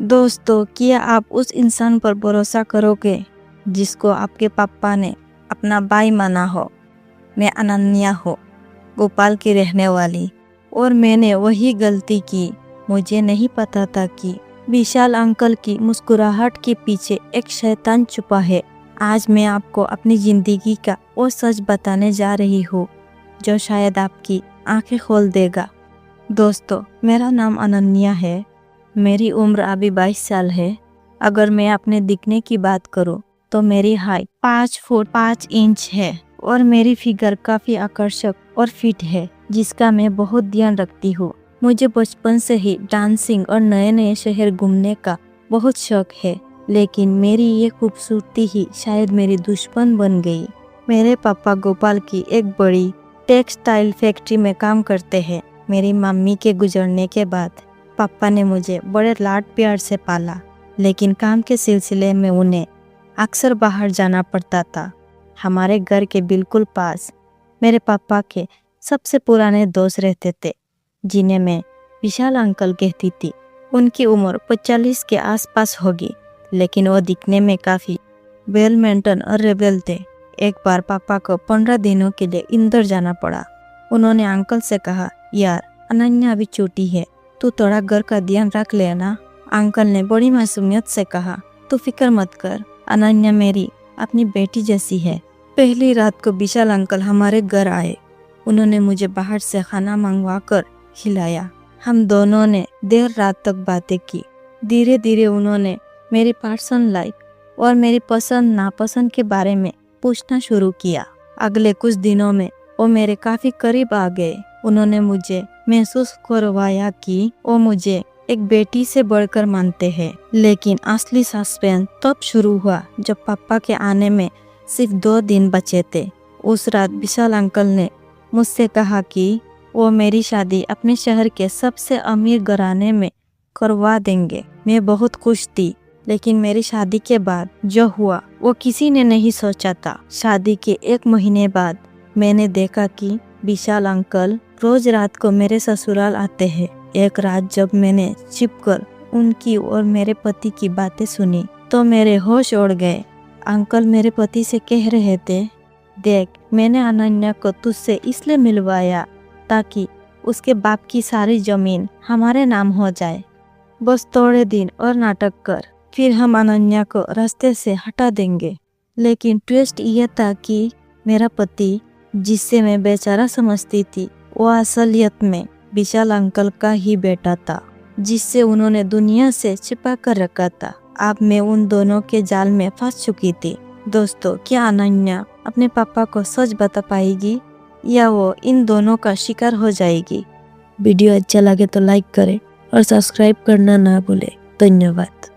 दोस्तों, क्या आप उस इंसान पर भरोसा करोगे जिसको आपके पापा ने अपना भाई माना हो? मैं अनन्या हूँ, भोपाल की रहने वाली, और मैंने वही गलती की। मुझे नहीं पता था कि विशाल अंकल की मुस्कुराहट के पीछे एक शैतान छुपा है। आज मैं आपको अपनी जिंदगी का वो सच बताने जा रही हूँ जो शायद आपकी आंखें खोल देगा। दोस्तों, मेरा नाम अनन्या है। मेरी उम्र अभी 22 साल है। अगर मैं अपने दिखने की बात करूं तो मेरी हाइट 5 फुट 5 इंच है और मेरी फिगर काफ़ी आकर्षक और फिट है, जिसका मैं बहुत ध्यान रखती हूँ। मुझे बचपन से ही डांसिंग और नए नए शहर घूमने का बहुत शौक है, लेकिन मेरी ये खूबसूरती ही शायद मेरी दुश्मन बन गई। मेरे पापा भोपाल की एक बड़ी टेक्सटाइल फैक्ट्री में काम करते हैं। मेरी मम्मी के गुजरने के बाद पापा ने मुझे बड़े लाड प्यार से पाला, लेकिन काम के सिलसिले में उन्हें अक्सर बाहर जाना पड़ता था। हमारे घर के बिल्कुल पास मेरे पापा के सबसे पुराने दोस्त रहते थे, जिन्हें मैं विशाल अंकल कहती थी। उनकी उम्र 45 के आसपास होगी, लेकिन वो दिखने में काफ़ी वेल मेंटेन और रेबेल थे। एक बार पापा को 15 दिनों के लिए इंदौर जाना पड़ा। उन्होंने अंकल से कहा, यार अनन्या अभी छोटी है, तू थोड़ा घर का ध्यान रख लेना। अंकल ने बड़ी मासूमियत से कहा, तू फिक्र मत कर, अनन्या मेरी अपनी बेटी जैसी है। पहली रात को विशाल अंकल हमारे घर आए। उन्होंने मुझे बाहर से खाना मंगवा कर खिलाया। हम दोनों ने देर रात तक बातें की। धीरे धीरे उन्होंने मेरी पर्सनल लाइफ और मेरी पसंद नापसंद के बारे में पूछना शुरू किया। अगले कुछ दिनों में वो मेरे काफी करीब आ गए। उन्होंने मुझे महसूस करवाया कि वो मुझे एक बेटी से बढ़कर मानते हैं। लेकिन असली सस्पेंस तब शुरू हुआ जब पापा के आने में सिर्फ 2 दिन बचे थे। उस रात विशाल अंकल ने मुझसे कहा कि वो मेरी शादी अपने शहर के सबसे अमीर घराने में करवा देंगे। मैं बहुत खुश थी, लेकिन मेरी शादी के बाद जो हुआ वो किसी ने नहीं सोचा था। शादी के 1 महीने बाद मैंने देखा कि विशाल अंकल रोज रात को मेरे ससुराल आते हैं। एक रात जब मैंने छिपकर उनकी और मेरे पति की बातें सुनी तो मेरे होश उड़ गए। अंकल मेरे पति से कह रहे थे, देख, मैंने अनन्या को तुझसे इसलिए मिलवाया ताकि उसके बाप की सारी जमीन हमारे नाम हो जाए। बस थोड़े दिन और नाटक कर, फिर हम अनन्या को रास्ते से हटा देंगे। लेकिन ट्विस्ट यह था कि मेरा पति, जिससे मैं बेचारा समझती थी, वो असलियत में विशाल अंकल का ही बेटा था, जिससे उन्होंने दुनिया से छिपा कर रखा था। अब मैं उन दोनों के जाल में फंस चुकी थी। दोस्तों, क्या अनन्या अपने पापा को सच बता पाएगी या वो इन दोनों का शिकार हो जाएगी? वीडियो अच्छा लगे तो लाइक करें और सब्सक्राइब करना ना भूलें। धन्यवाद।